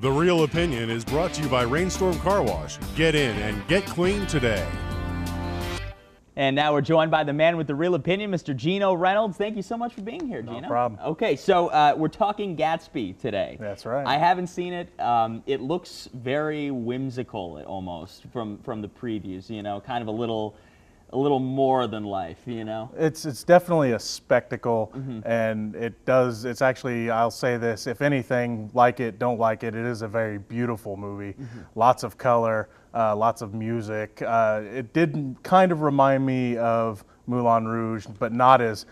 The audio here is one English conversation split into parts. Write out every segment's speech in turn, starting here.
The Real Opinion is brought to you by Rainstorm Car Wash. Get in and get clean today. And now we're joined by the man with the real opinion, Mr. Geno Reynolds. Thank you so much for being here, Geno. No problem. Okay, so we're talking Gatsby today. That's right. I haven't seen it. It looks very whimsical, almost from the previews. You know, kind of a little more than life. You know. It's definitely a spectacle, and it's actually, I'll say this, if anything, like it, don't like it, it is a very beautiful movie. Lots of color, lots of music. It did kind of remind me of Moulin Rouge, but not as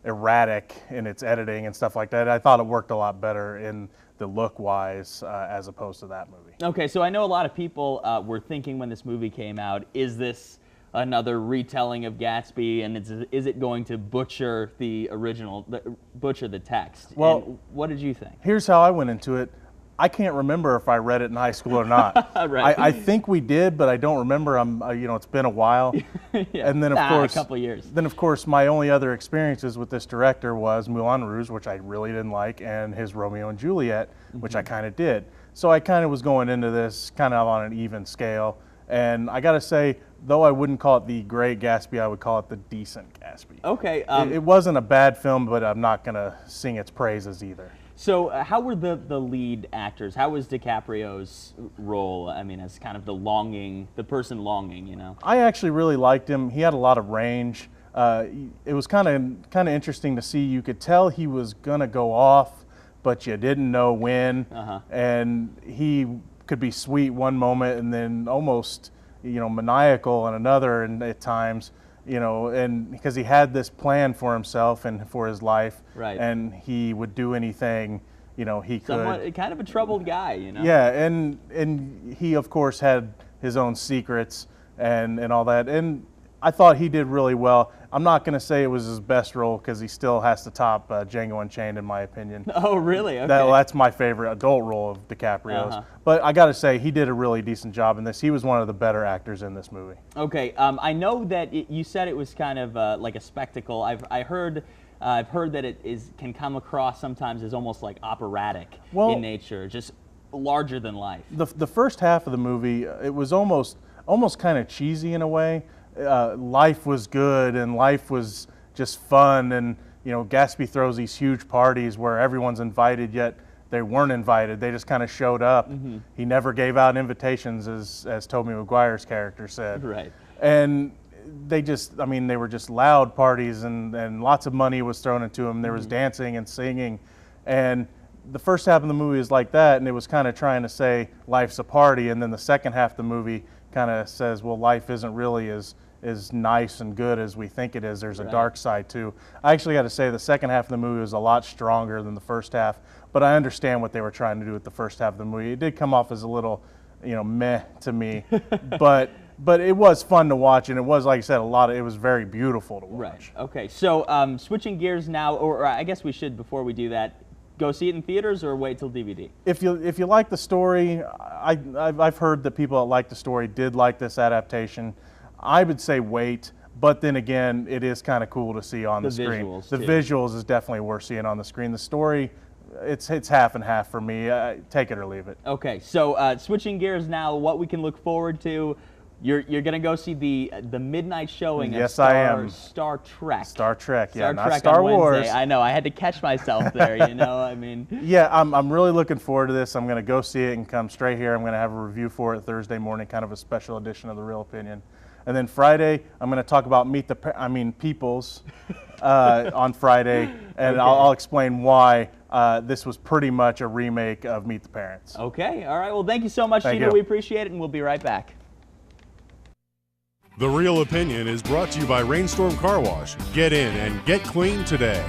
erratic in its editing and stuff like that. I thought it worked a lot better in the look-wise as opposed to that movie. Okay, so I know a lot of people were thinking when this movie came out, is this another retelling of Gatsby, and is it going to butcher the original, butcher the text? Well, and what did you think? Here's how I went into it. I can't remember if I read it in high school or not. Right. I think we did, but I don't remember. It's been a while. Yeah. And then of course, a couple of years. Then of course, my only other experiences with this director was Moulin Rouge, which I really didn't like, and his Romeo and Juliet, which I kind of did. So I kind of was going into this kind of on an even scale. And I got to say, though I wouldn't call it the Great Gatsby, I would call it the decent Gatsby. Okay. It wasn't a bad film, but I'm not going to sing its praises either. So how were the lead actors? How was DiCaprio's role? I mean, as kind of the person longing, you know? I actually really liked him. He had a lot of range. It was kind of interesting to see. You could tell he was going to go off, but you didn't know when. And he could be sweet one moment and then almost, maniacal in another, and at times, and because he had this plan for himself and for his life, right? And he would do anything, he could. Kind of a troubled guy, Yeah, and he of course had his own secrets and all that, and I thought he did really well. I'm not going to say it was his best role because he still has to top Django Unchained in my opinion. Oh, really? Okay. That's my favorite adult role of DiCaprio's. But I got to say, he did a really decent job in this. He was one of the better actors in this movie. Okay, I know that you said it was kind of like a spectacle. I've heard that it can come across sometimes as almost like operatic in nature, just larger than life. The first half of the movie, it was almost kind of cheesy in a way. Life was good and life was just fun, and Gatsby throws these huge parties where everyone's invited, yet they weren't invited. They just kind of showed up. He never gave out invitations, as Tobey Maguire's character said. Right. And they were just loud parties, and lots of money was thrown into them. There was dancing and singing, and the first half of the movie is like that, and it was kind of trying to say life's a party, and then the second half of the movie kind of says, well, life isn't really as nice and good as we think it is. There's a dark side too. I actually got to say the second half of the movie was a lot stronger than the first half, but I understand what they were trying to do with the first half of the movie. It did come off as a little, meh to me, but it was fun to watch, and it was, like I said, it was very beautiful to watch. Right. Okay. So switching gears now, or I guess we should, before we do that, go see it in theaters or wait till DVD? If you like the story, I've heard that people that like the story did like this adaptation. I would say wait, but then again, it is kind of cool to see on the screen. The visuals is definitely worth seeing on the screen. The story, it's half and half for me. Take it or leave it. Okay, so switching gears now, what we can look forward to. You're going to go see the midnight showing of I am. Star Trek. Star Trek, yeah, Star not Trek Star on Wars. Wednesday. I know, I had to catch myself there, I mean. Yeah, I'm really looking forward to this. I'm going to go see it and come straight here. I'm going to have a review for it Thursday morning, kind of a special edition of The Real Opinion. And then Friday, I'm going to talk about Peoples on Friday, and I'll explain why this was pretty much a remake of Meet the Parents. Okay, all right. Well, thank you so much, Geno. We appreciate it, and we'll be right back. The Real Opinion is brought to you by Rainstorm Car Wash. Get in and get clean today.